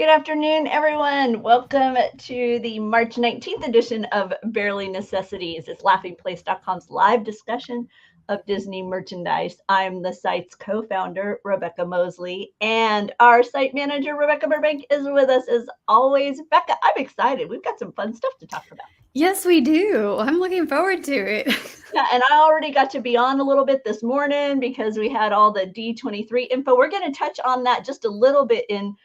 Good afternoon, everyone. Welcome to the March 19th edition of Barely Necessities. It's laughingplace.com's live discussion of Disney merchandise. I'm the site's co-founder, Rebecca Mosley, and our site manager, Rebecca Burbank, is with us as always. Becca, I'm excited. We've got some fun stuff to talk about. Yes, we do. I'm looking forward to it. Yeah, and I already got to be on a little bit this morning because we had all the D23 info. We're going to touch on that just a little bit in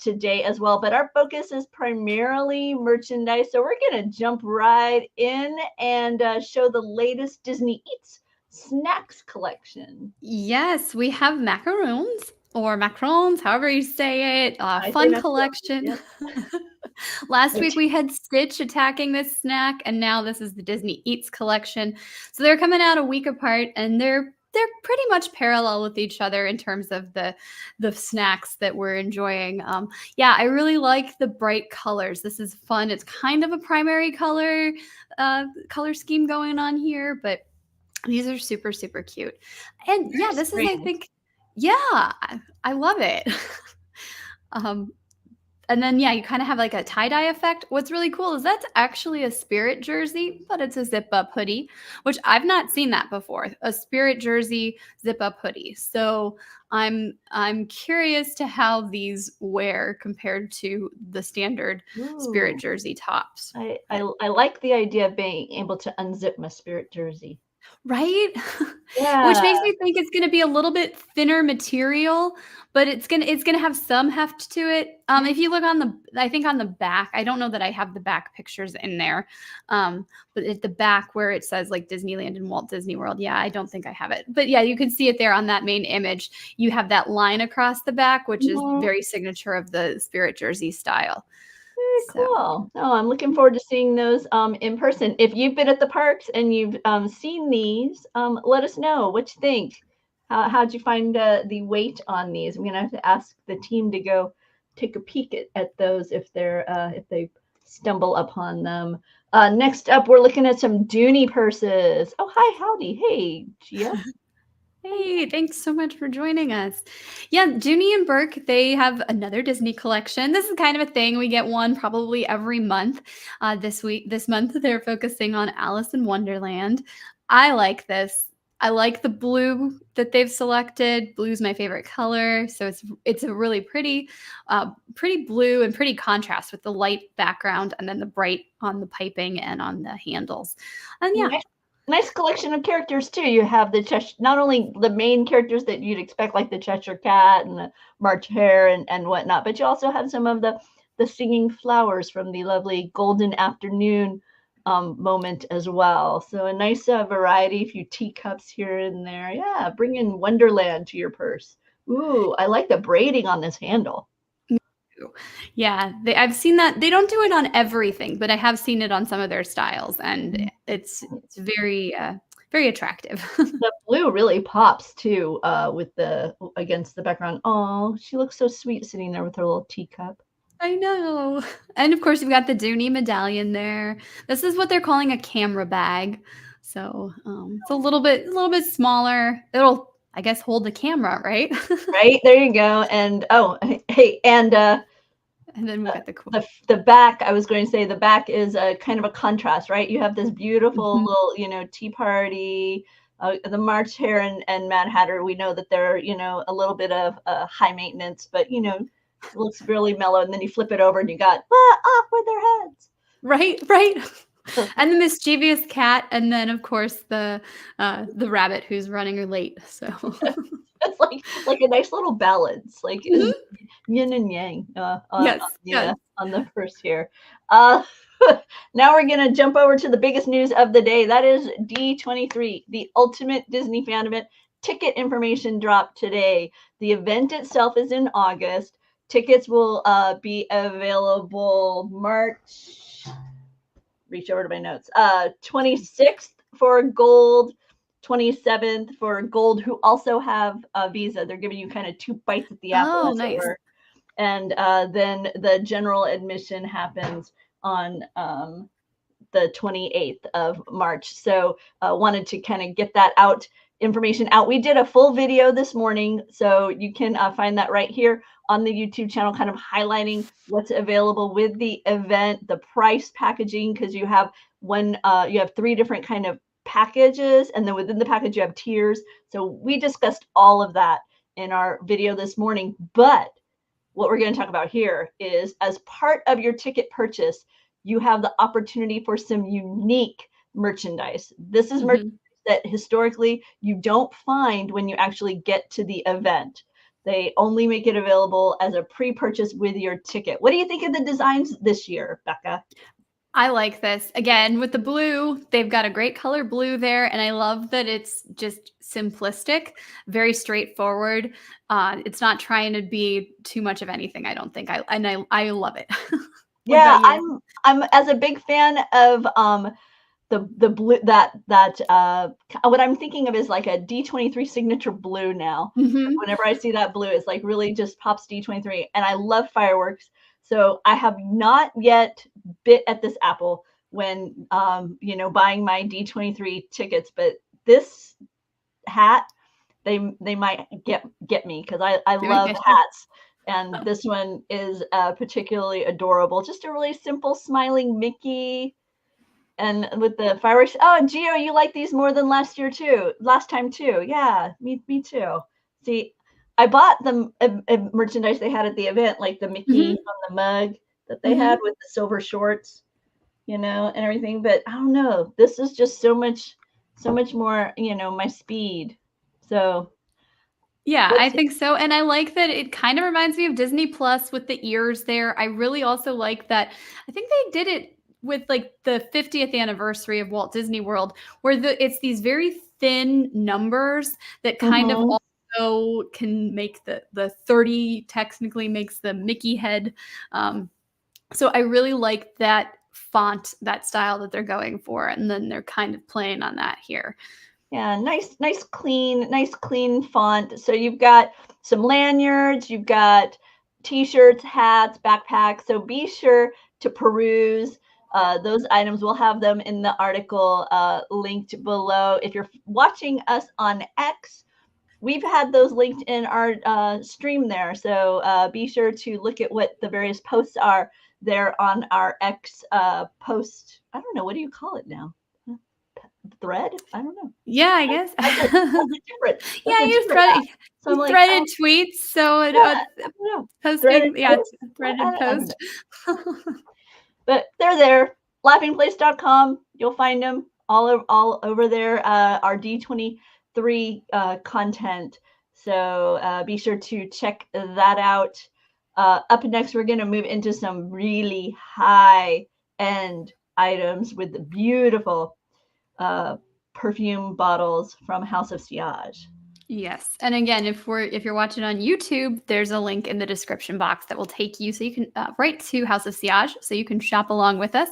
today as well, but our focus is primarily merchandise. So we're going to jump right in and show the latest Disney Eats snacks collection. Yes, we have macarons or macarons, however you say it. Fun collection. Yep. Last week we had Stitch attacking this snack, and now this is the Disney Eats collection. So they're coming out a week apart, and they're pretty much parallel with each other in terms of the snacks that we're enjoying. Yeah, I really like the bright colors. This is fun. It's kind of a primary color scheme going on here, but these are super, super cute. And yeah, this is, I think, yeah, I love it. And then, yeah, you kind of have like a tie-dye effect. What's really cool is that's actually a Spirit jersey, but it's a zip-up hoodie, which I've not seen that before, a Spirit jersey zip-up hoodie. So I'm curious to how these wear compared to the standard Spirit jersey tops. I like the idea of being able to unzip my Spirit jersey. Right? Yeah. Which makes me think it's going to be a little bit thinner material, but it's going to have some heft to it. If you look on the back, I don't know that I have the back pictures in there. But at the back where it says like Disneyland and Walt Disney World, yeah, I don't think I have it. But yeah, you can see it there on that main image. You have that line across the back, which is very signature of the Spirit jersey style. Very cool. Oh, I'm looking forward to seeing those in person. If you've been at the parks and you've seen these, let us know what you think. How'd you find the weight on these? I'm gonna have to ask the team to go take a peek at those if they stumble upon them. Next up, we're looking at some Dooney purses. Oh, hi, howdy. Hey, Gia. Hey, thanks so much for joining us. Yeah, Dooney and Bourke, they have another Disney collection. This is kind of a thing. We get one probably every month. This month, they're focusing on Alice in Wonderland. I like this. I like the blue that they've selected. Blue's my favorite color. So it's a really pretty blue and pretty contrast with the light background and then the bright on the piping and on the handles. And yeah. Nice collection of characters too. You have not only the main characters that you'd expect, like the Cheshire Cat and the March Hare and whatnot, but you also have some of the singing flowers from the lovely Golden Afternoon moment as well. So a nice variety, a few teacups here and there. Yeah, bring in Wonderland to your purse. Ooh, I like the braiding on this handle. Yeah, I've seen that. They don't do it on everything, but I have seen it on some of their styles, and it's very very attractive. The blue really pops too against the background. Oh, she looks so sweet sitting there with her little teacup. I know. And of course, you've got the Dooney medallion there. This is what they're calling a camera bag. So it's a little bit smaller. It'll, I guess, hold the camera, right? Right, there you go. And hey, and then we got the back. I was going to say the back is a kind of a contrast, right? You have this beautiful little, tea party. The March Hare and Mad Hatter. We know that they're, a little bit of high maintenance, but it looks really mellow. And then you flip it over and you got off with their heads. Right. And the mischievous cat, and then of course the rabbit who's running late. So it's like a nice little balance, like yin and yang on the first here. Now we're gonna jump over to the biggest news of the day. That is D23, the ultimate Disney fan event. Ticket information dropped today. The event itself is in August. Tickets will be available March. Reach over to my notes. 26th for gold, 27th for gold, who also have a Visa. They're giving you kind of 2 bites at the apple. Oh, nice. And then the general admission happens on the 28th of March. So wanted to kind of get that out information out. We did a full video this morning, so you can find that right here on the YouTube channel, kind of highlighting what's available with the event, the price packaging, because you have you have 3 different kind of packages, and then within the package you have tiers. So we discussed all of that in our video this morning. But what we're going to talk about here is, as part of your ticket purchase, you have the opportunity for some unique merchandise. This is merchandise that historically you don't find when you actually get to the event. They only make it available as a pre-purchase with your ticket. What do you think of the designs this year, Becca? I like this. Again, with the blue, they've got a great color blue there, and I love that it's just simplistic, very straightforward. It's not trying to be too much of anything, I don't think. I love it. Yeah, I'm as a big fan of the blue that what I'm thinking of is like a D23 signature blue now. Whenever I see that blue, it's like really just pops D23, and I love fireworks. So I have not yet bit at this apple when buying my D23 tickets, but this hat, they might get me, because I love hats. And this one is particularly adorable. Just a really simple smiling Mickey. And with the fireworks. Oh, Gio, you like these more than last time too. Yeah, me too. See, I bought the merchandise they had at the event, like the Mickey on the mug that they had with the silver shorts, and everything. But I don't know. This is just so much more, my speed. So yeah, I think so. And I like that it kind of reminds me of Disney Plus with the ears there. I really also like that. I think they did it with like the 50th anniversary of Walt Disney World, where it's these very thin numbers that kind of also can make the 30 technically makes the Mickey head. So I really like that font, that style that they're going for, and then they're kind of playing on that here. Yeah, nice clean font. So you've got some lanyards, you've got t-shirts, hats, backpacks. So be sure to peruse those items. We'll have them in the article linked below. If you're watching us on X, we've had those linked in our stream there. So be sure to look at what the various posts are there on our X post. I don't know, what do you call it now? Thread? I don't know. Yeah, I guess. That's different. Yeah, you threaded tweets. So posting, threaded post. But they're there. Laughingplace.com. You'll find them all over there. Our D23 content. So be sure to check that out. Up next, we're going to move into some really high-end items with the beautiful perfume bottles from House of Sillage. Yes. And again, if you're watching on YouTube, there's a link in the description box that will take you so you can right to House of Sillage, so you can shop along with us.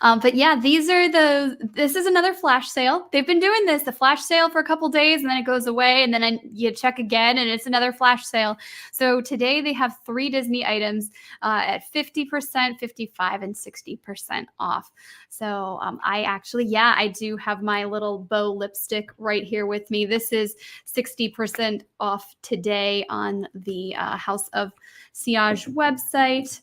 But yeah, this is another flash sale. They've been doing the flash sale for a couple days, and then it goes away, and then you check again and it's another flash sale. So today they have 3 Disney items at 50%, 55%, and 60% off. So I do have my little bow lipstick right here with me. This is 60% off today on the House of Sillage website.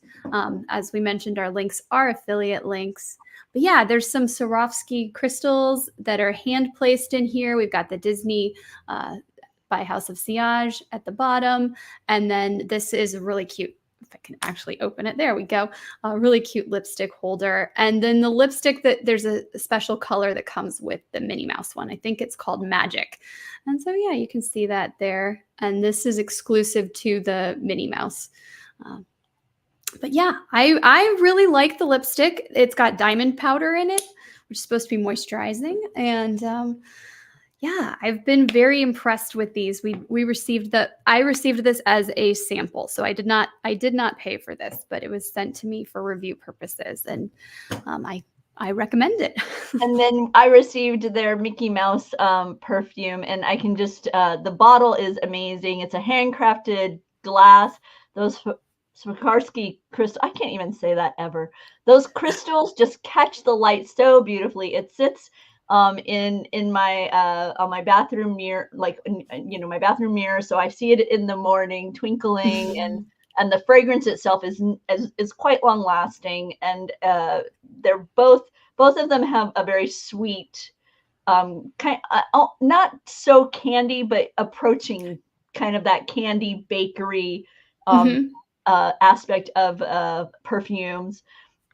As we mentioned, our links are affiliate links. But yeah, there's some Swarovski crystals that are hand placed in here. We've got the Disney by House of Sillage at the bottom. And then this is a really cute, if I can actually open it, there we go, a really cute lipstick holder. And then the lipstick, there's a special color that comes with the Minnie Mouse one. I think it's called Magic. And so, yeah, you can see that there. And this is exclusive to the Minnie Mouse. But yeah, I really like the lipstick. It's got diamond powder in it, which is supposed to be moisturizing. And yeah, I've been very impressed with these. I received this as a sample, so I did not pay for this, but it was sent to me for review purposes, and I recommend it. And then I received their Mickey Mouse perfume, and I can just the bottle is amazing. It's a handcrafted glass. Those Swarovski crystal, I can't even say that ever. Those crystals just catch the light so beautifully. It sits in my on my bathroom mirror, like my bathroom mirror. So I see it in the morning twinkling, and the fragrance itself is quite long lasting, and they're both of them have a very sweet not so candy, but approaching kind of that candy bakery aspect of perfumes,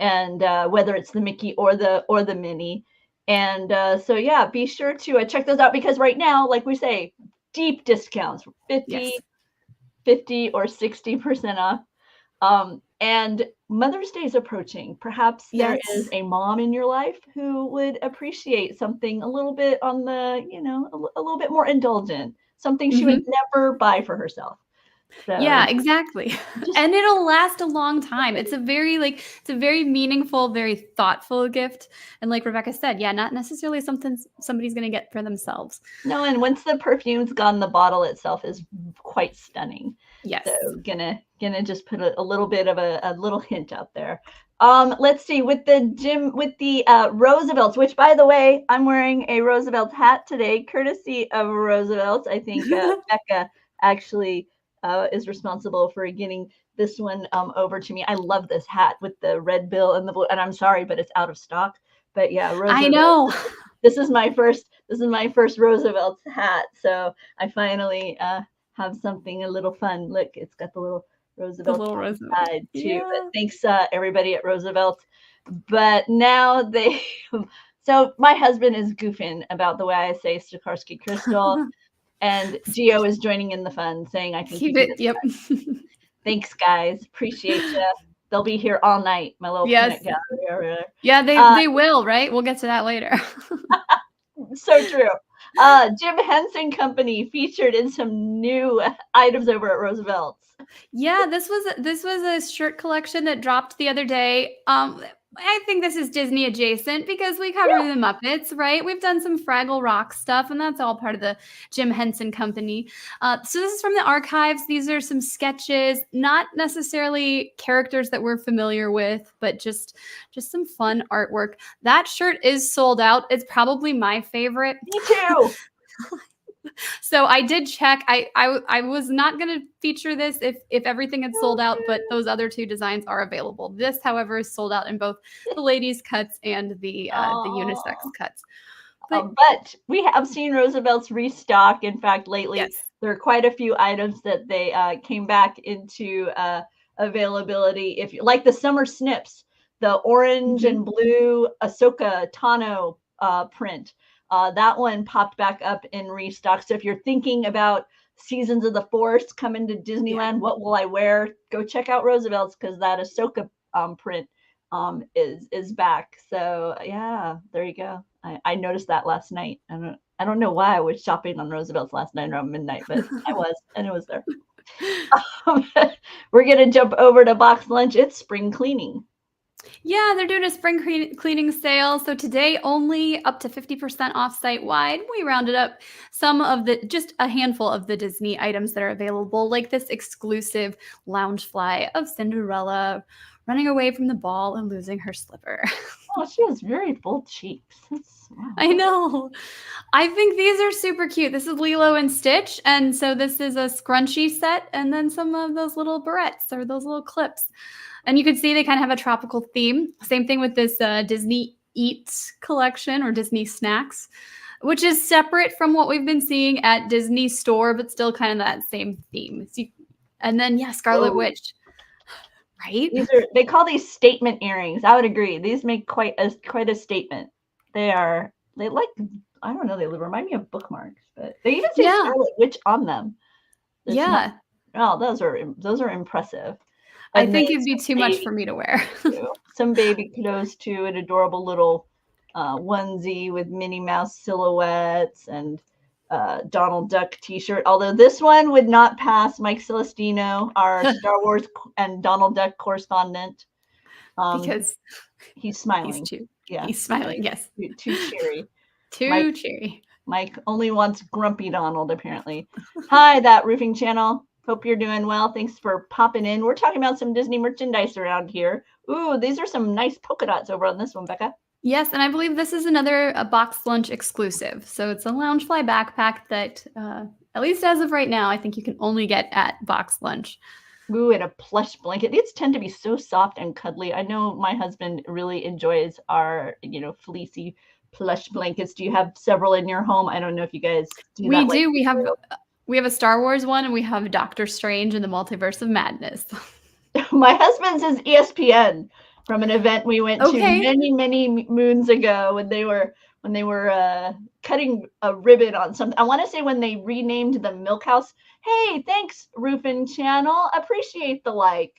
and whether it's the Mickey or the Minnie. And so yeah, be sure to check those out, because right now, like we say, deep discounts, 50 or 60% off. And Mother's Day is approaching. Perhaps there is a mom in your life who would appreciate something a little bit on the, a little bit more indulgent, something she would never buy for herself. So, yeah, exactly. And it'll last a long time. It's a very meaningful, very thoughtful gift. And like Rebecca said, yeah, not necessarily something somebody's going to get for themselves. No, and once the perfume's gone, the bottle itself is quite stunning. Yes. So gonna just put a little bit of a little hint out there. Let's see, with the Roosevelts, which, by the way, I'm wearing a Roosevelt hat today, courtesy of Roosevelts. I think Becca actually is responsible for getting this one over to me. I love this hat with the red bill and the blue, and I'm sorry, but it's out of stock. But yeah, Roosevelt. I know. This is my first Roosevelt hat, so I finally have something a little fun. Look, it's got the little Roosevelt side too. Yeah. But thanks everybody at Roosevelt. But now so my husband is goofing about the way I say Stakarsky Crystal. And Geo is joining in the fun, saying I can keep it. Yep. Thanks, guys. Appreciate you. They'll be here all night. My little peanut gallery. Yeah, they will, right? We'll get to that later. So true. Jim Henson Company featured in some new items over at Roosevelt's. Yeah, this was a shirt collection that dropped the other day. I think this is Disney adjacent because we cover the Muppets, right? We've done some Fraggle Rock stuff, and that's all part of the Jim Henson Company. So this is from the archives. These are some sketches, not necessarily characters that we're familiar with, but just some fun artwork. That shirt is sold out. It's probably my favorite. Me too. So I did check. I was not going to feature this if everything had sold out, but those other two designs are available. This, however, is sold out in both the ladies' cuts and the unisex cuts. But we have seen Roosevelt's restock. In fact, lately there are quite a few items that they came back into availability. If you like the summer snips, the orange and blue Ahsoka Tano print. That one popped back up in restock. So if you're thinking about Seasons of the Force coming to Disneyland, what will I wear? Go check out Roosevelt's, because that Ahsoka print is back. So yeah, there you go. I noticed that last night. I don't know why I was shopping on Roosevelt's last night around midnight, but I was, and it was there. We're gonna jump over to BoxLunch. It's spring cleaning. Yeah, they're doing a spring cleaning sale. So today, only up to 50% off site-wide. We rounded up just a handful of the Disney items that are available, like this exclusive Loungefly of Cinderella running away from the ball and losing her slipper. Oh, she has very full cheeks. Wow. I know. I think these are super cute. This is Lilo and Stitch. And so this is a scrunchie set, and then some of those little barrettes or those little clips. And you can see they kind of have a tropical theme. Same thing with this Disney Eats collection, or Disney Snacks, which is separate from what we've been seeing at Disney Store, but still kind of that same theme. And then, Scarlet Witch. Right? They call these statement earrings. I would agree. These make quite a statement. They don't know, they remind me of bookmarks, but they even say Scarlet Witch on them. Those are impressive. I think it'd be too much for me to wear. Some baby clothes too, an adorable little onesie with Minnie Mouse silhouettes, and Donald Duck t-shirt. Although this one would not pass Mike Celestino, our Star Wars and Donald Duck correspondent. Because he's smiling. He's smiling, yes. Too cheery. Cheery. Mike only wants grumpy Donald, apparently. Hi, That Roofing Channel. Hope you're doing well. Thanks for popping in. We're talking about some Disney merchandise around here. Ooh, these are some nice polka dots over on this one, Becca. Yes, and I believe this is another BoxLunch exclusive. So it's a Loungefly backpack that, at least as of right now, I think you can only get at BoxLunch. Ooh, and a plush blanket. These tend to be so soft and cuddly. I know my husband really enjoys our, fleecy plush blankets. Do you have several in your home? I don't know if you guys do We that like do. we do. We have a Star Wars one, and we have Doctor Strange and the Multiverse of Madness. My husband's is ESPN from an event we went to many, many moons ago when they were cutting a ribbon on something. I want to say when they renamed the Milk House. Hey, thanks, Roofing Channel. Appreciate the like.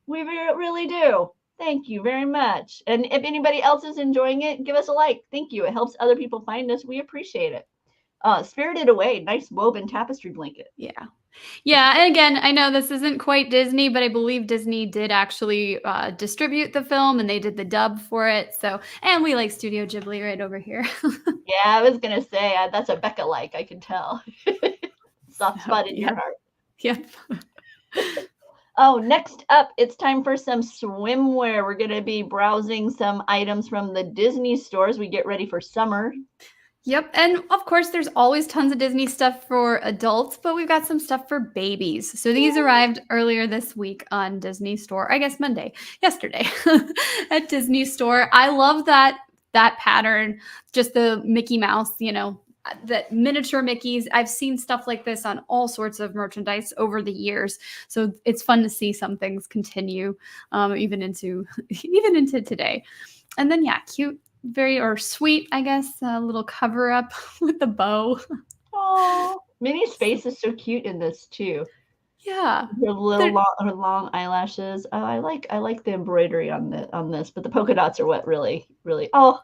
We really do. Thank you very much. And if anybody else is enjoying it, give us a like. Thank you. It helps other people find us. We appreciate it. Spirited Away, nice woven tapestry blanket. Yeah. Yeah, and again, I know this isn't quite Disney, but I believe Disney did actually distribute the film, and they did the dub for it. So, and we like Studio Ghibli right over here. Yeah, I was gonna say that's a Becca like. I can tell. Soft spot in your heart. Yep. Oh, next up, it's time for some swimwear. We're gonna be browsing some items from the Disney stores. We get ready for summer. Yep. And of course, there's always tons of Disney stuff for adults, but we've got some stuff for babies. So these arrived earlier this week on Disney Store, I guess yesterday at Disney Store. I love that pattern, just the Mickey Mouse, that miniature Mickeys. I've seen stuff like this on all sorts of merchandise over the years. So it's fun to see some things continue even into today. And then, cute. Or sweet, I guess, a little cover up with the bow. Oh, Minnie's face is so cute in this too. Yeah, her long eyelashes. Oh, I like the embroidery on this, but the polka dots are what really. Oh,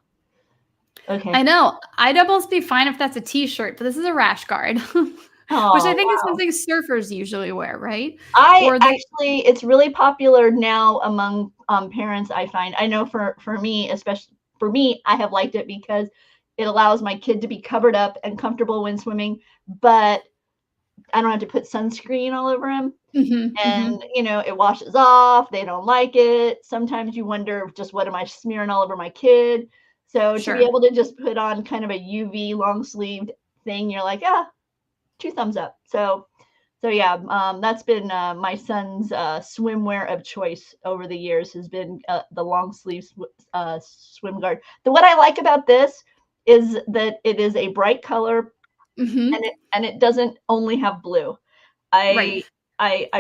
okay. I know. I'd almost be fine if that's a T-shirt, but this is a rash guard. Which I think is something surfers usually wear, right? It's really popular now among parents. I find. I know for me, especially. For me, I have liked it because it allows my kid to be covered up and comfortable when swimming, but I don't have to put sunscreen all over him. And, it washes off. They don't like it. Sometimes you wonder just what am I smearing all over my kid? So to be able to just put on kind of a UV long sleeved thing, you're like, 2 thumbs up. So yeah, that's been my son's swimwear of choice over the years has been the long sleeve swim guard. What I like about this is that it is a bright color, and it doesn't only have blue. I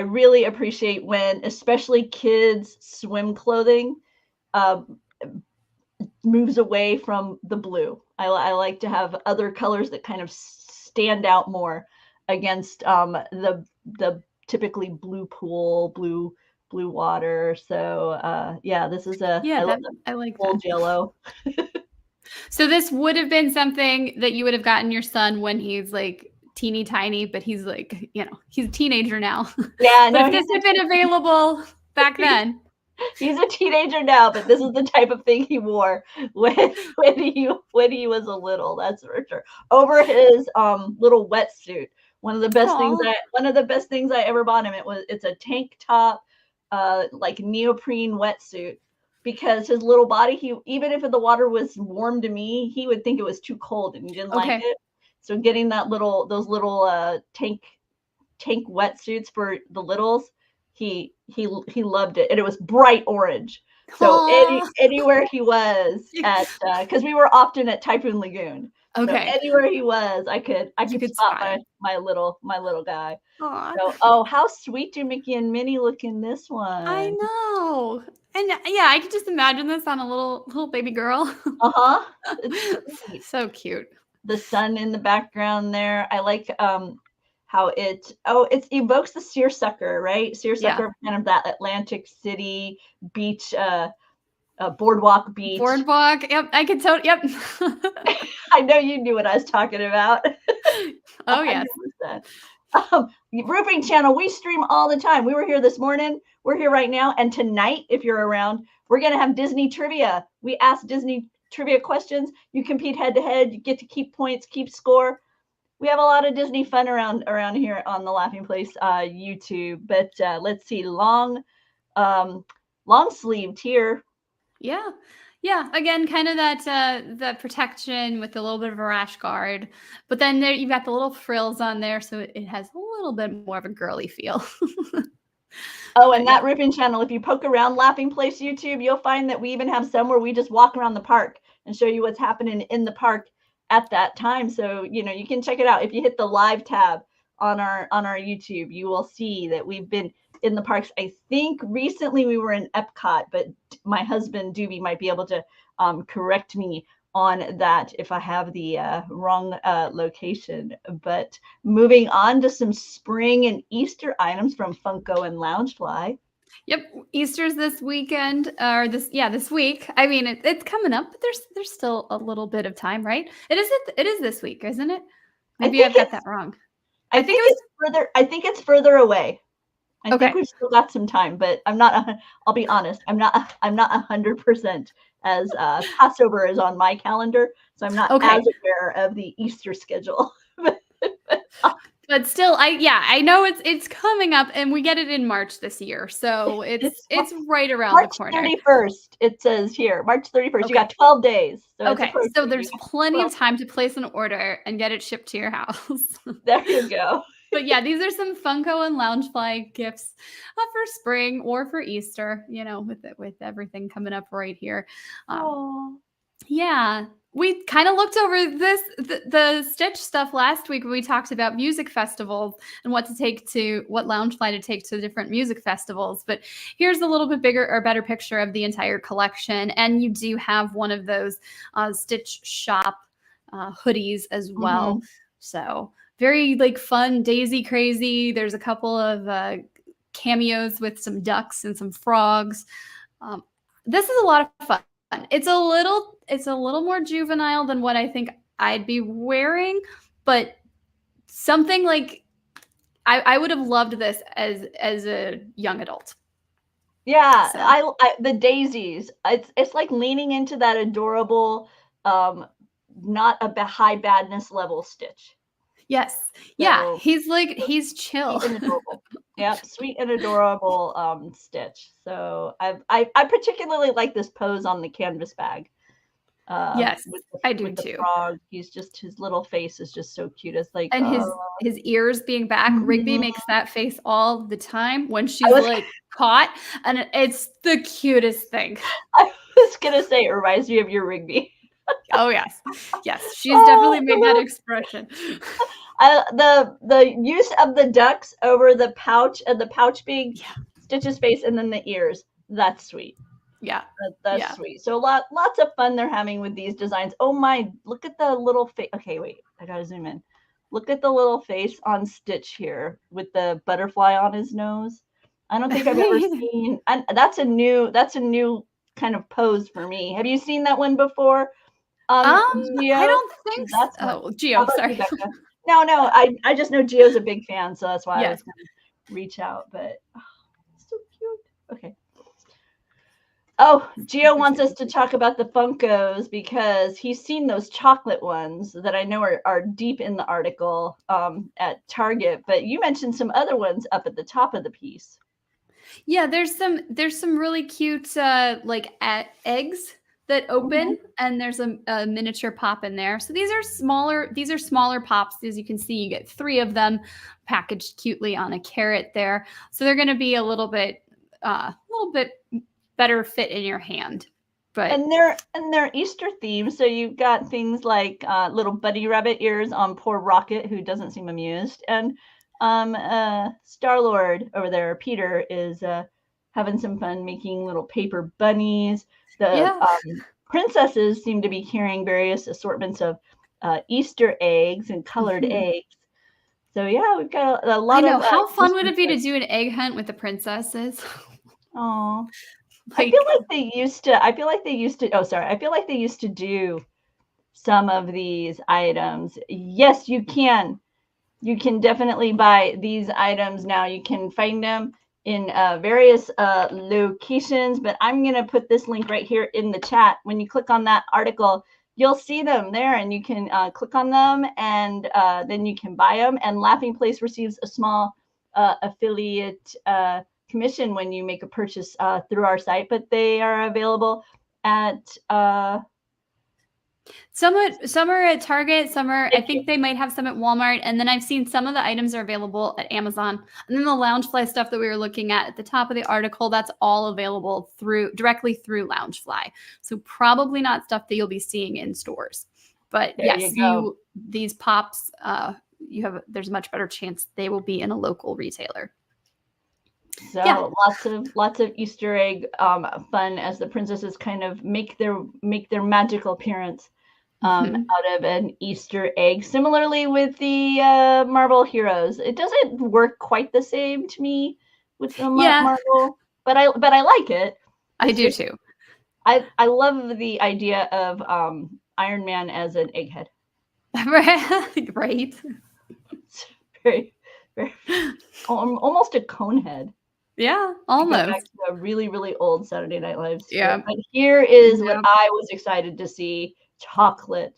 really appreciate when, especially kids' swim clothing, moves away from the blue. I like to have other colors that kind of stand out more against the typically blue pool, blue water. So this is I like old yellow. So this would have been something that you would have gotten your son when he's like teeny tiny, but he's like, he's a teenager now. Yeah, but if this had been available back then. He's a teenager now, but this is the type of thing he wore when he was a little, that's for sure. Over his little wetsuit. One of the best things I ever bought him. It's a tank top, like neoprene wetsuit, because his little body, even if the water was warm to me, he would think it was too cold and he didn't like it. So getting those little tank wetsuits for the littles, he loved it, and it was bright orange. So anywhere he was at, because we were often at Typhoon Lagoon. So anywhere he was, I could spot my little guy. So, how sweet do Mickey and Minnie look in this one? I know. And I could just imagine this on a little baby girl. So cute. The sun in the background there. I like how it evokes the seersucker, right? Seersucker, kind of that Atlantic City beach, boardwalk beach. Boardwalk. Yep, I could tell. Yep. I know you knew what I was talking about. Oh yes. Roofing Channel, we stream all the time. We were here this morning. We're here right now, and tonight, if you're around, we're gonna have Disney trivia. We ask Disney trivia questions. You compete head to head. You get to keep points, keep score. We have a lot of Disney fun around here on the Laughing Place YouTube. But let's see, long sleeved here. Yeah. Yeah, again, kind of that the protection with a little bit of a rash guard, but then there you've got the little frills on there, so it has a little bit more of a girly feel. Oh, But and yeah. that ribbon channel, if you poke around Laughing Place YouTube, you'll find that we even have some where we just walk around the park and show you what's happening in the park at that time. So, you can check it out. If you hit the live tab on our YouTube, you will see that we've been in the parks. I think recently we were in Epcot, but my husband Doobie might be able to correct me on that if I have the wrong location. But moving on to some spring and Easter items from Funko and Loungefly. Yep, Easter's this weekend or this week. I mean, it's coming up, but there's still a little bit of time, right? It is this week, isn't it? I Maybe think I've got it's that wrong. I think it's further. I think it's further away. I Okay. think we've still got some time, but I'm not. I'll be honest. I'm not 100% as Passover is on my calendar, so I'm not Okay. as aware of the Easter schedule. But still, I know it's coming up, and we get it in March this year, so it's right around the corner. March 31st, it says here. March 31st. Okay. You got 12 days. So okay, so there's plenty of time to place an order and get it shipped to your house. There you go. But yeah, these are some Funko and Loungefly gifts for spring or for Easter. With everything coming up right here. Yeah, we kind of looked over the Stitch stuff last week when we talked about music festivals and what Loungefly to take to different music festivals. But here's a little bit bigger or better picture of the entire collection. And you do have one of those Stitch shop hoodies as well. So very fun, daisy crazy. There's a couple of cameos with some ducks and some frogs. This is a lot of fun. It's a little more juvenile than what I think I'd be wearing, but something like I would have loved this as a young adult. Yeah, so. The daisies. It's like leaning into that adorable, not a high badness level Stitch. Yes. So, yeah. He's chill. Sweet and adorable. Yep, sweet and adorable Stitch. So I particularly like this pose on the canvas bag. Yes, I do with the too. Frog. His little face is just so cute. It's like and his ears being back. Rigby makes that face all the time when she's caught, and it's the cutest thing. I was gonna say it reminds me of your Rigby. Oh yes, she's definitely made that expression. The use of the ducks over the pouch and the pouch being Stitch's face and then the ears. That's sweet. Yeah, that's sweet. So lots of fun they're having with these designs. Oh my! Look at the little face. Okay, wait. I gotta zoom in. Look at the little face on Stitch here with the butterfly on his nose. I don't think I've ever seen. That's a new kind of pose for me. Have you seen that one before? Geo? I don't think so. Oh, Geo, sorry. No, I just know Geo's a big fan, so that's why I was going to reach out. But it's so cute. Okay. Oh, Geo wants us to talk about the Funkos because he's seen those chocolate ones that I know are deep in the article at Target. But you mentioned some other ones up at the top of the piece. Yeah, there's some really cute eggs that open, and there's a miniature pop in there. So these are smaller pops. As you can see, you get 3 of them packaged cutely on a carrot there. So they're going to be a little bit better fit in your hand. But and they're Easter themed. So you've got things like little bunny rabbit ears on poor Rocket, who doesn't seem amused, and Star-Lord over there, Peter, is having some fun making little paper bunnies. The princesses seem to be carrying various assortments of Easter eggs and colored eggs. So yeah, we've got a lot of. How fun would it be to do an egg hunt with the princesses? Oh, I feel like they used to. I feel like they used to do some of these items. Yes, you can. You can definitely buy these items now. You can find them in various locations, but I'm going to put this link right here in the chat. When you click on that article, you'll see them there, and you can click on them, and then you can buy them. And Laughing Place receives a small affiliate commission when you make a purchase through our site, but they are available at some are at Target, some are, I think they might have some at Walmart, and then I've seen some of the items are available at Amazon. And then the Loungefly stuff that we were looking at the top of the article, that's all available directly through Loungefly. So probably not stuff that you'll be seeing in stores. But yes, these pops, there's a much better chance they will be in a local retailer. So yeah. lots of Easter egg fun as the princesses kind of make their magical appearance out of an Easter egg. Similarly with the Marvel heroes, it doesn't work quite the same to me with the Marvel, but I like it. I do too. I love the idea of Iron Man as an egghead. Right. It's very, very almost a cone head. Yeah, almost. Back to a really, really old Saturday Night Live script. Yeah. But here is what I was excited to see. Chocolate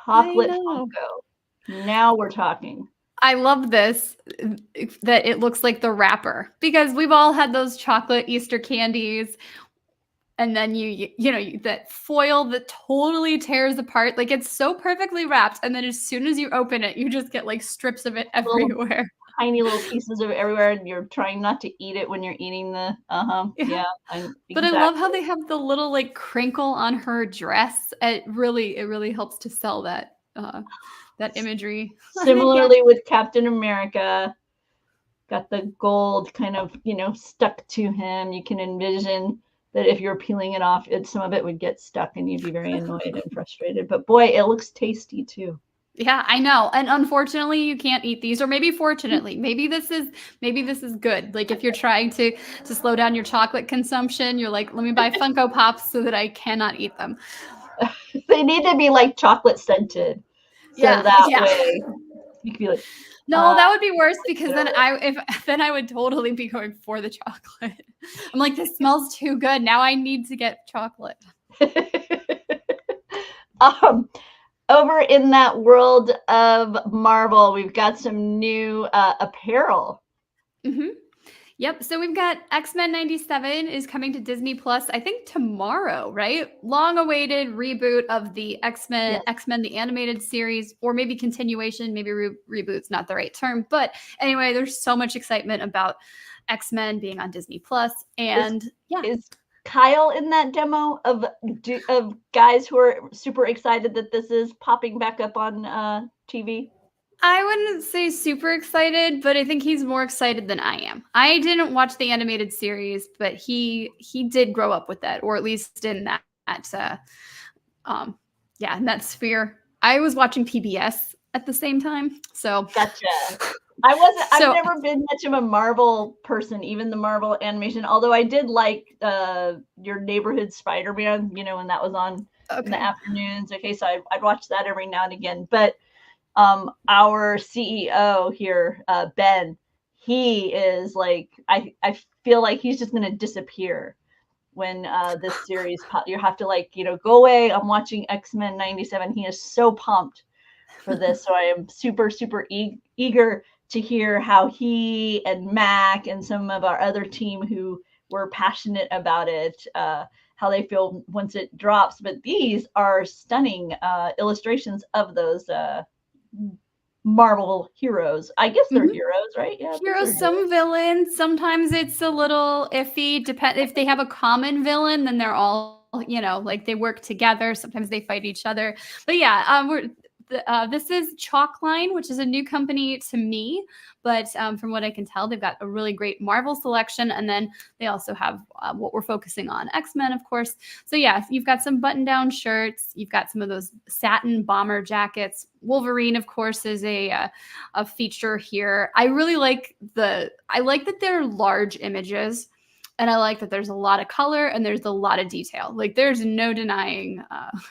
Funko. Now we're talking. I love this, that it looks like the wrapper, because we've all had those chocolate Easter candies. And then you that foil that totally tears apart. Like, it's so perfectly wrapped. And then as soon as you open it, you just get like strips of it everywhere. Tiny little pieces of it everywhere, and you're trying not to eat it when you're eating the But I love how they have the little like crinkle on her dress. It really helps to sell that imagery. Similarly with Captain America, got the gold kind of stuck to him. You can envision that if you're peeling it off, some of it would get stuck and you'd be very annoyed and frustrated. But boy, it looks tasty too. Yeah, I know. And unfortunately, you can't eat these, or maybe fortunately, maybe this is good. Like, if you're trying to slow down your chocolate consumption, you're like, let me buy Funko Pops so that I cannot eat them. They need to be like chocolate scented. So way you can be like, no, that would be worse, because then I would totally be going for the chocolate. I'm like, this smells too good. Now I need to get chocolate. Over in that world of Marvel, we've got some new apparel. Yep. So we've got X-Men 97 is coming to Disney Plus, I think tomorrow, right? Long-awaited reboot of the X-Men, the animated series, or maybe continuation, maybe reboot's not the right term. But anyway, there's so much excitement about X-Men being on Disney Plus. And is Kyle in that demo of guys who are super excited that this is popping back up on TV? I wouldn't say super excited, but I think he's more excited than I am. I didn't watch the animated series, but he did grow up with that, or at least in that in that sphere. I was watching PBS at the same time, so gotcha. I've never been much of a Marvel person, even the Marvel animation, although I did like Your Neighborhood Spider-Man, when that was on in the afternoons. Okay, so I'd watch that every now and again. But our CEO here, Ben, he is like, I feel like he's just going to disappear when this series, you have to go away. I'm watching X-Men 97. He is so pumped for this. So I am super, super eager to hear how he and Mac and some of our other team who were passionate about it, how they feel once it drops. But these are stunning illustrations of those Marvel heroes. I guess they're heroes, right? Yeah, heroes, some villains. Sometimes it's a little iffy. If they have a common villain, then they're all, they work together. Sometimes they fight each other. But yeah, this is Chalkline, which is a new company to me, but from what I can tell, they've got a really great Marvel selection, and then they also have what we're focusing on, X-Men, of course. So yeah, you've got some button-down shirts, you've got some of those satin bomber jackets. Wolverine, of course, is a feature here. I really like that they're large images. And I like that there's a lot of color and there's a lot of detail. Like, there's no denying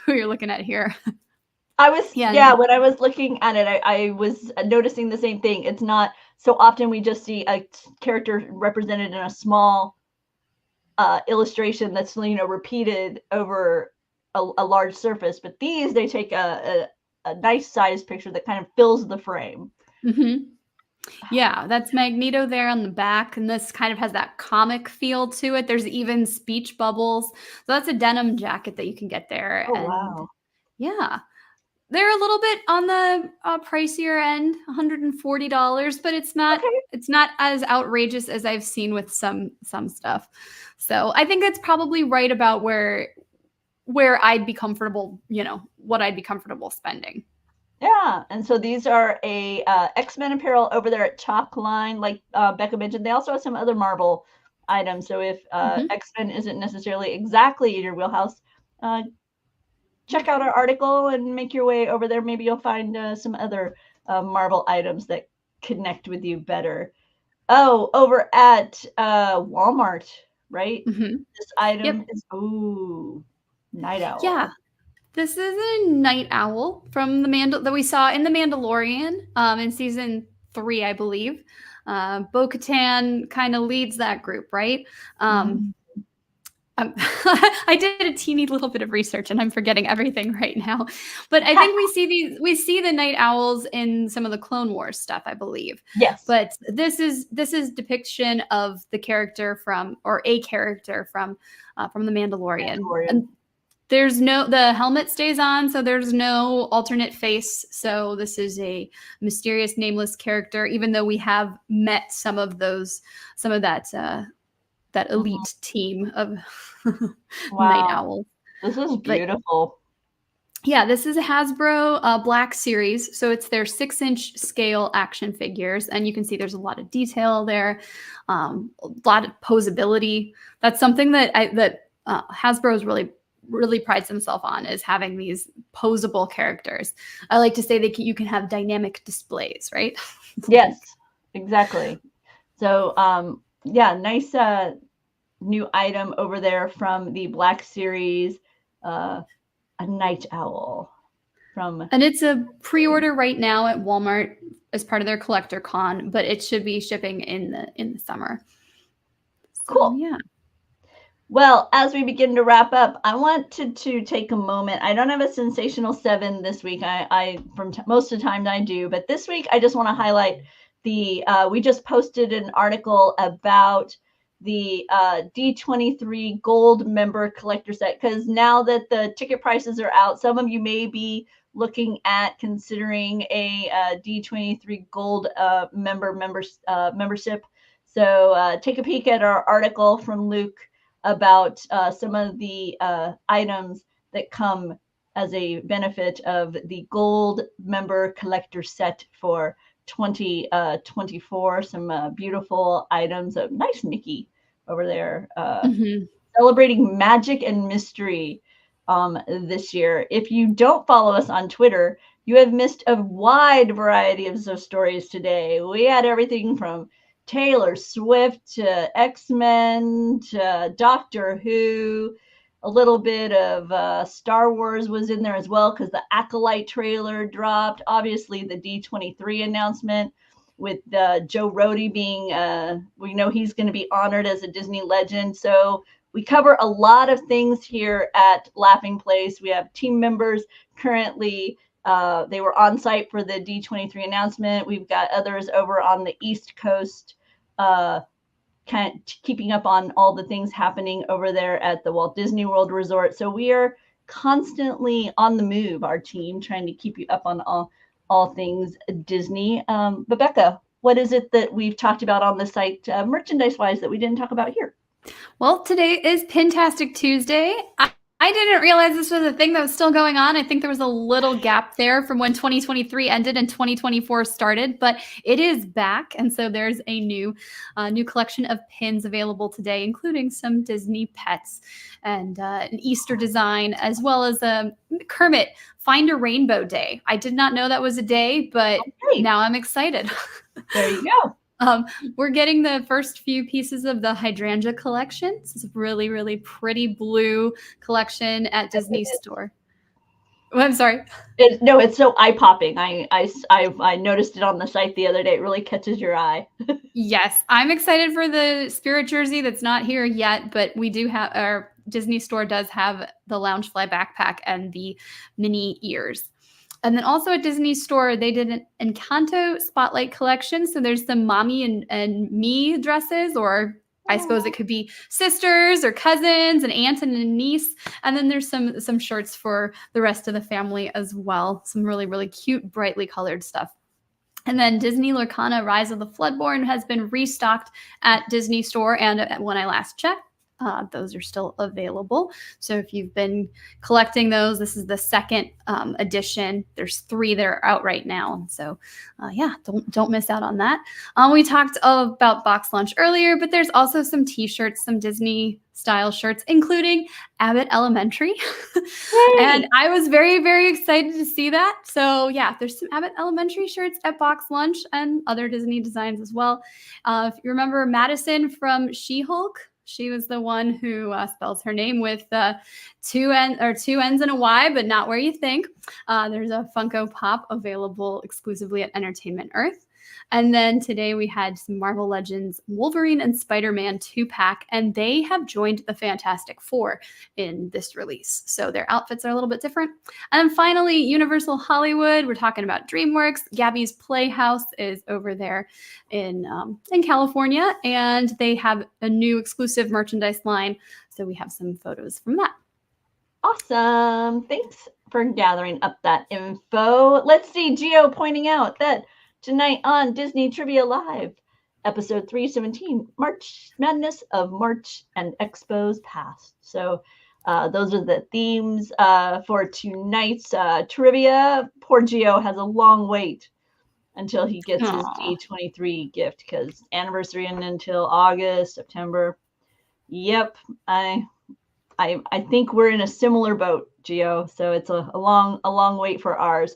who you're looking at here. I was, when I was looking at it, I was noticing the same thing. It's not so often we just see a character represented in a small illustration that's, repeated over a large surface. But they take a nice size picture that kind of fills the frame. Yeah, that's Magneto there on the back, and this kind of has that comic feel to it. There's even speech bubbles. So that's a denim jacket that you can get there. Oh, And wow. yeah, they're a little bit on the pricier end, $140, but Okay. it's not as outrageous as I've seen with some stuff. So I think it's probably right about where I'd be comfortable, what I'd be comfortable spending. Yeah, and so these are a X-Men apparel over there at Chalk Line, like Becca mentioned. They also have some other Marvel items. So if Mhm. X-Men isn't necessarily exactly in your wheelhouse, check out our article and make your way over there. Maybe you'll find some other Marvel items that connect with you better. Oh, over at Walmart, right? Mhm. This item Yep. is Night Yeah. Owl. This is a night owl from that we saw in the Mandalorian, in season 3, I believe. Bo-Katan kind of leads that group, right? Um, Mhm. I did a teeny little bit of research and I'm forgetting everything right now. But I think we see the night owls in some of the Clone Wars stuff, I believe. Yes. But this is depiction of the character or a character from the Mandalorian. Mandalorian. And the helmet stays on, so there's no alternate face. So this is a mysterious, nameless character, even though we have met some of that Mhm. elite team of night Wow. owls. This is But beautiful. yeah, this is a Hasbro Black Series, so it's their 6-inch scale action figures, and you can see there's a lot of detail there, a lot of posability. That's something that Hasbro's really prides themselves on, is having these posable characters. I like to say that you can have dynamic displays, right? Yes, exactly. So, yeah, nice new item over there from the Black Series, a night owl from. And it's a pre-order right now at Walmart as part of their collector con, but it should be shipping in the summer. So Cool. yeah. Well, as we begin to wrap up, I wanted to take a moment. I don't have a sensational 7 this week. Most of the time I do, but this week I just want to highlight we just posted an article about the D23 gold member collector set, because now that the ticket prices are out, some of you may be looking at considering a D23 gold membership. So take a peek at our article from Luke about some of the items that come as a benefit of the gold member collector set for 2024. Some beautiful items. A nice Mickey over there, Mhm. celebrating magic and mystery this year. If you don't follow us on Twitter, you have missed a wide variety of stories today. We had everything from Taylor Swift to X-Men to Doctor Who. A little bit of Star Wars was in there as well, because the Acolyte trailer dropped. Obviously, the D23 announcement with Joe Rohde being, we know he's going to be honored as a Disney legend. So we cover a lot of things here at Laughing Place. We have team members currently. They were on site for the D23 announcement. We've got others over on the East Coast, kind of keeping up on all the things happening over there at the Walt Disney World Resort. So we are constantly on the move, our team, trying to keep you up on all things Disney. But Becca, what is it that we've talked about on the site merchandise-wise that we didn't talk about here? Well, today is Pintastic Tuesday. I didn't realize this was a thing that was still going on. I think there was a little gap there from when 2023 ended and 2024 started, but it is back. And so there's a new collection of pins available today, including some Disney pets and an Easter design, as well as a Kermit Find a Rainbow Day. I did not know that was a day, but Okay, now I'm excited. there you go. We're getting the first few pieces of the Hydrangea collection. This is a really, really pretty blue collection at Disney Store. Oh, I'm sorry. No, it's so eye-popping. I noticed it on the site the other day. It really catches your eye. Yes, I'm excited for the Spirit jersey that's not here yet, but we do have, our Disney Store does have the Loungefly backpack and the mini ears. And then also at Disney Store, they did an Encanto Spotlight collection. So there's some mommy and me dresses, or I suppose it could be sisters or cousins, an aunt and a niece. And then there's some shirts for the rest of the family as well. Some really, really cute, brightly colored stuff. And then Disney Lorcana Rise of the Floodborn has been restocked at Disney Store. And when I last checked, those are still available. So if you've been collecting those, this is the second edition. There's 3 that are out right now. So yeah, don't miss out on that. We talked about BoxLunch earlier, but there's also some t-shirts, some Disney style shirts, including Abbott Elementary. And I was very, very excited to see that. So yeah, there's some Abbott Elementary shirts at BoxLunch and other Disney designs as well. If you remember Madison from She-Hulk, she was the one who spells her name with 2 N's and a Y, but not where you think. There's a Funko Pop available exclusively at Entertainment Earth. And then today we had some Marvel Legends Wolverine and Spider-Man 2-pack, and they have joined the Fantastic Four in this release. So their outfits are a little bit different. And then finally, Universal Hollywood. We're talking about DreamWorks. Gabby's Playhouse is over there in California, and they have a new exclusive merchandise line. So we have some photos from that. Awesome. Thanks for gathering up that info. Let's see, Gio pointing out that tonight on Disney Trivia Live, episode 317, March Madness of March and Expos Past. So those are the themes for tonight's trivia. Poor Gio has a long wait until he gets his D23 gift, because anniversary isn't until August, September. Yep, I think we're in a similar boat, Gio. So it's a long wait for ours.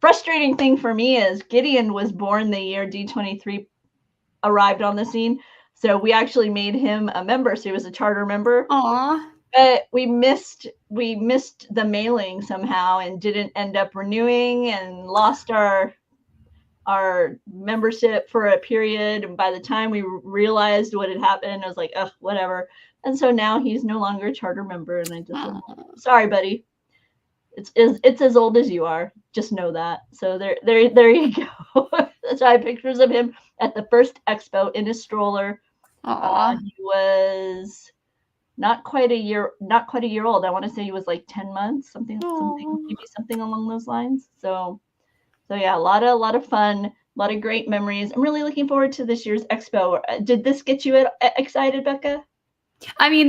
Frustrating thing for me is Gideon was born the year D23 arrived on the scene. So we actually made him a member. So he was a charter member. Aww. But we missed the mailing somehow and didn't end up renewing and lost our membership for a period. And by the time we realized what had happened, I was like, ugh, whatever. And so now he's no longer a charter member. And I just, sorry, buddy. It's as old as you are. Just know that. So there you go. So I have pictures of him at the first expo in his stroller. He was not quite a year old. I want to say he was like 10 months, something, maybe something along those lines. So yeah, a lot of fun, a lot of great memories. I'm really looking forward to this year's expo. Did this get you excited, Becca? I mean,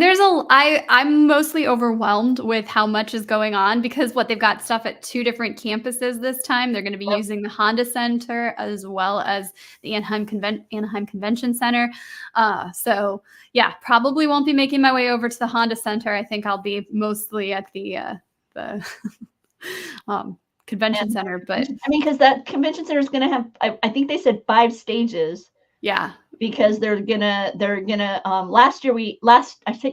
I'm mostly overwhelmed with how much is going on, because they've got stuff at 2 different campuses this time. They're going to be using the Honda Center as well as the Anaheim Convention Center. So yeah, probably won't be making my way over to the Honda Center. I think I'll be mostly at the convention center. But I mean, because that convention center is going to have, I think they said 5 stages. Yeah. Because they're gonna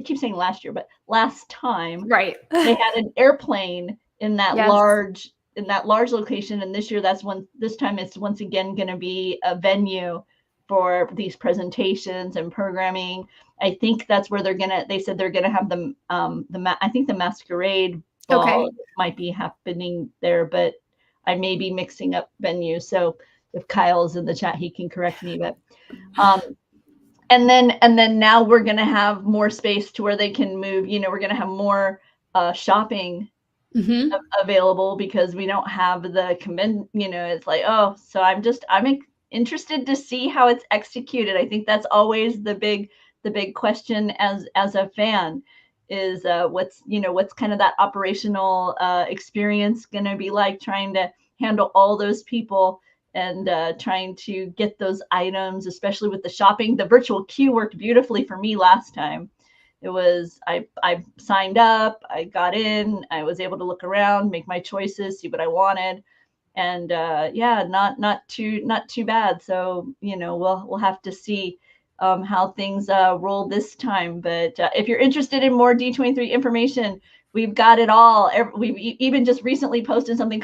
keep saying last year, but last time, right, they had an airplane in that large location, and this time it's once again going to be a venue for these presentations and programming. I think that's where they said they're gonna have I think the masquerade ball might be happening there, but I may be mixing up venues. So if Kyle's in the chat, he can correct me. But and then now we're gonna have more space to where they can move. We're gonna have more shopping available, because we don't have the it's like, so I'm interested to see how it's executed. I think that's always the big question as a fan is what's kind of that operational experience gonna be like, trying to handle all those people and trying to get those items, especially with the shopping. The virtual queue worked beautifully for me last time. It was, I signed up, I got in, I was able to look around, make my choices, see what I wanted. And not too bad. So, we'll have to see how things roll this time. But if you're interested in more D23 information, we've got it all. We've even just recently posted something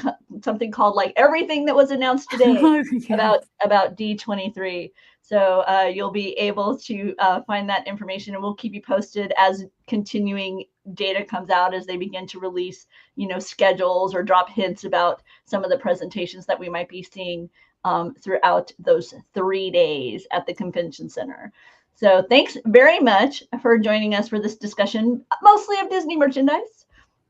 called like everything that was announced today about D23. So you'll be able to find that information, and we'll keep you posted as continuing data comes out, as they begin to release, schedules or drop hints about some of the presentations that we might be seeing throughout those 3 days at the convention center. So thanks very much for joining us for this discussion, mostly of Disney merchandise.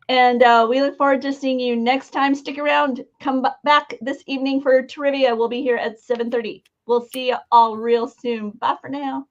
And we look forward to seeing you next time. Stick around. Come back this evening for trivia. We'll be here at 7:30. We'll see you all real soon. Bye for now.